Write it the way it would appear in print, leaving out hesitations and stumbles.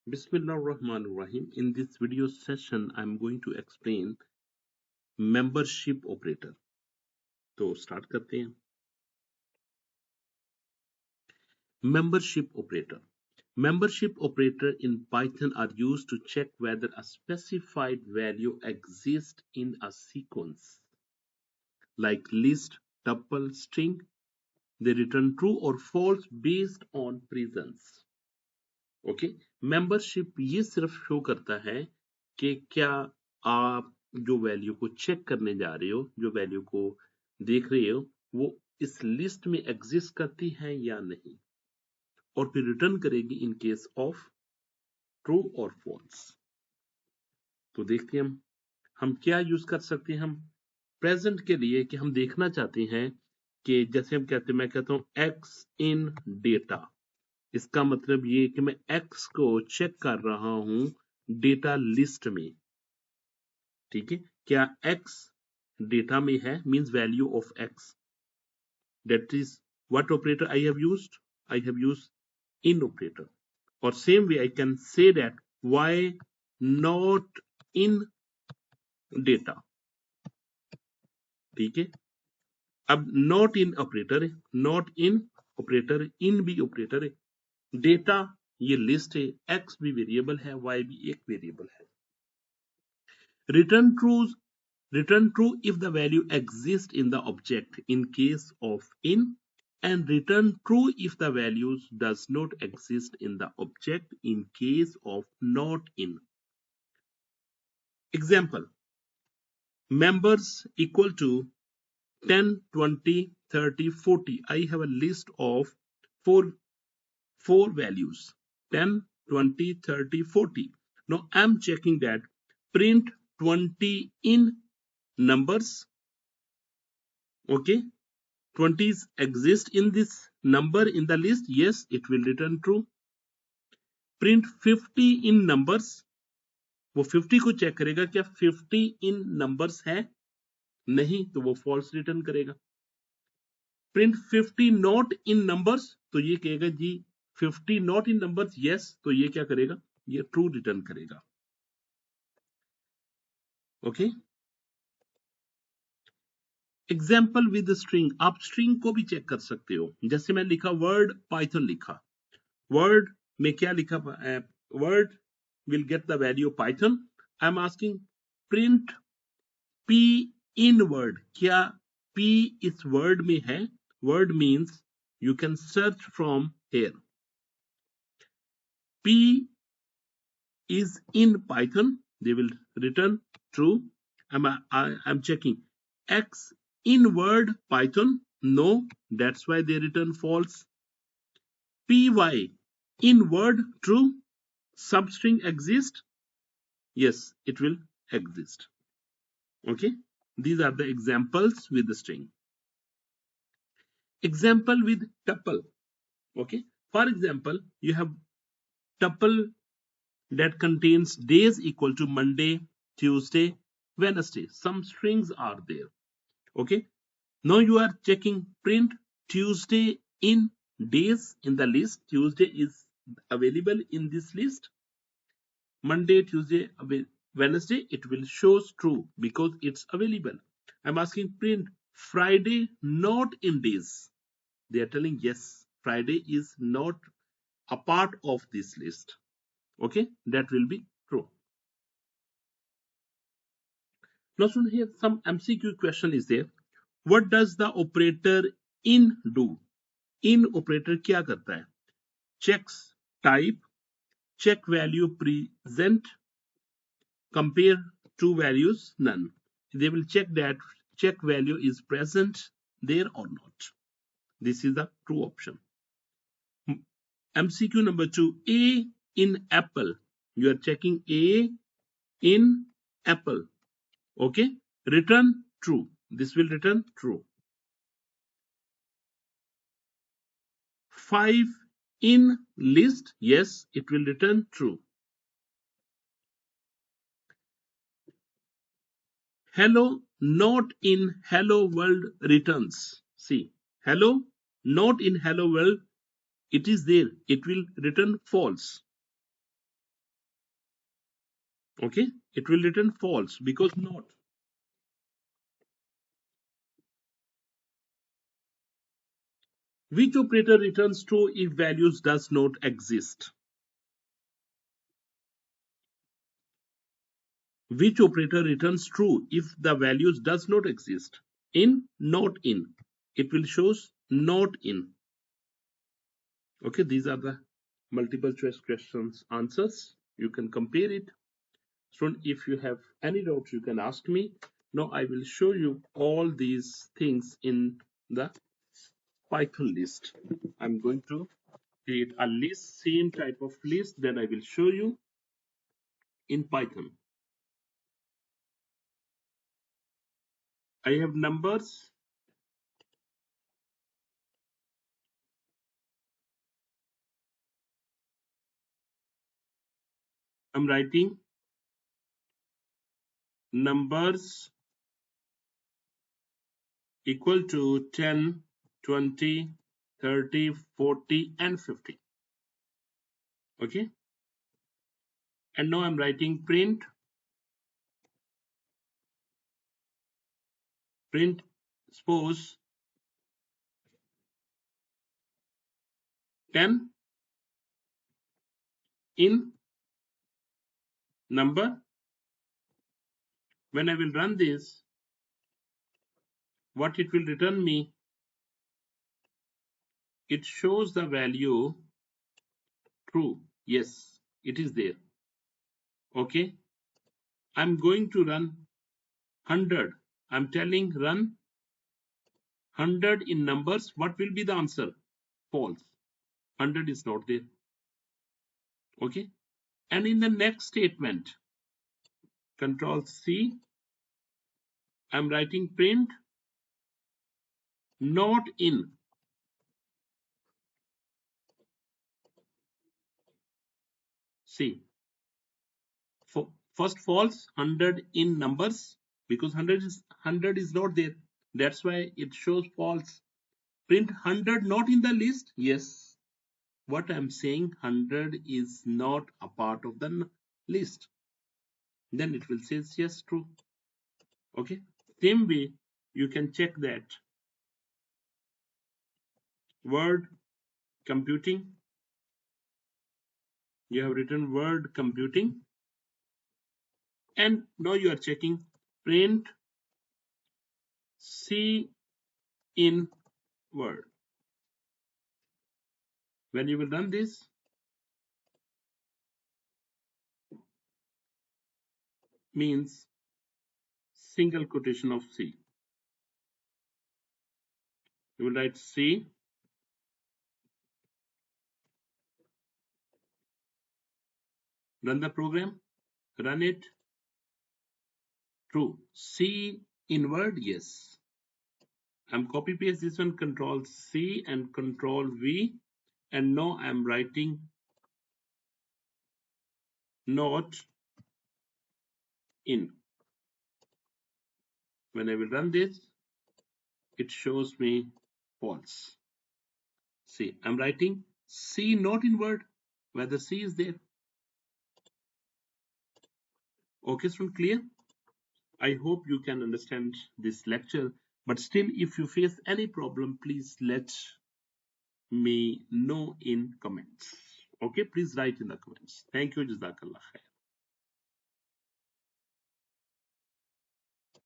Bismillahirrahmanirrahim. In this video session, I'm going to explain membership operator. तो start करते हैं. Membership operator. Membership operator in Python are used to check whether a specified value exists in a sequence, like list, tuple, string. They return true or false based on presence. Okay membership ये सिर्फ show करता है कि क्या आप जो value को check करने जा रहे हो, जो वैल्यू को देख रहे हो, वो इस लिस्ट में एग्जिस्ट करती है या नहीं, और फिर रिटर्न करेगी इन केस ऑफ ट्रू और फॉल्स. तो देखते हैं हम क्या यूज कर सकते हैं. हम प्रेजेंट के लिए कि हम देखना चाहते हैं कि जैसे हम कहते हैं, मैं कहता हूं एक्स इन डेटा. इसका मतलब ये कि मैं x को चेक कर रहा हूं डेटा लिस्ट में. ठीक है, क्या x डेटा में है, means value of x. That is what operator I have used in operator. और same way I can say that why not in data. ठीक है, अब नॉट इन ऑपरेटर है, नॉट इन ऑपरेटर, इन भी operator है. Data ये list है, x भी वेरिएबल है, y भी एक वेरिएबल है. Return true if the value exists in the object in case of in, and return true if the values does not exist in the object in case of not in. Example: members equal to 10, 20, 30, 40. I have a list of four values: 10, 20, 30, 40. Now I'm checking that print 20 in numbers. Okay, 20s exist in this number in the list. Yes, it will return true. Print 50 in numbers. वो 50 को check करेगा क्या 50 in numbers है, नहीं तो वो false return करेगा. Print 50 not in numbers, तो ये कहेगा जी 50 not in numbers. yes, तो ये क्या करेगा, ये true रिटर्न करेगा. Okay, example with string. आप स्ट्रिंग को भी चेक कर सकते हो. जैसे मैं लिखा वर्ड पाइथन लिखा, वर्ड में क्या लिखा, word will get the value Python. I'm asking print p in word. क्या p इस word में है? Word means you can search from here. p is in Python. They will return true. I'm checking x in word Python. No, that's why they return false. py in word true. Substring exist. Yes, it will exist. Okay, these are the examples with the string. Example with tuple. Okay, for example, you have tuple that contains days equal to Monday, Tuesday, Wednesday. Some strings are there. Okay, now you are checking print Tuesday in days in the list. Tuesday is available in this list. Monday, Tuesday, Wednesday, it will shows true because it's available. I'm asking print Friday not in days. They are telling yes, Friday is not a part of this list. Okay, that will be true. Now so here some MCQ question is there. What does the operator in do? In operator क्या करता है? Checks type, check value present, compare two values, none. They will check that check value is present there or not. This is the true option. MCQ number 2, A in apple. You are checking A in apple. Okay, return true. This will return true. 5 in list. Yes, it will return true. Hello not in hello world returns. See, hello not in hello world, it is there. It will return false. Okay, it will return false because not. Which operator returns true if values does not exist? Which operator returns true if the values does not exist? In, not in. It will shows not in. Okay, these are the multiple choice questions answers. You can compare it. So if you have any doubts, you can ask me. Now I will show you all these things in the Python list. I'm going to create a list, same type of list that I will show you in Python. I have numbers. I'm writing numbers equal to 10, 20, 30, 40, and 50. Okay. And now I'm writing print suppose 10 in number. When I will run this, what it will return me, it shows the value true. Yes, it is there. Okay, I'm going to run 100. I'm telling run 100 in numbers. What will be the answer? False. 100 is not there. Okay, and in the next statement, Control C, I'm writing print not in. See, first false, 100 in numbers, because 100 is not there. That's why it shows false. Print 100 not in the list. Yes, what I'm saying, 100 is not a part of the list. Then it will say yes, true. Okay, same way you can check that word computing. You have written word computing, and now you are checking print C in word. When you will run this, means single quotation of C. You will write C, run the program, run it, true. C in word, yes. I'm copy paste this one, Control C and Control V, and now I'm writing not in. When I will run this, it shows me false. See, I'm writing C not in word, whether C is there. Okay, so clear? I hope you can understand this lecture, but still, if you face any problem, please let me know in comments. Okay, please write in the comments. Thank you. Jazakallah khair.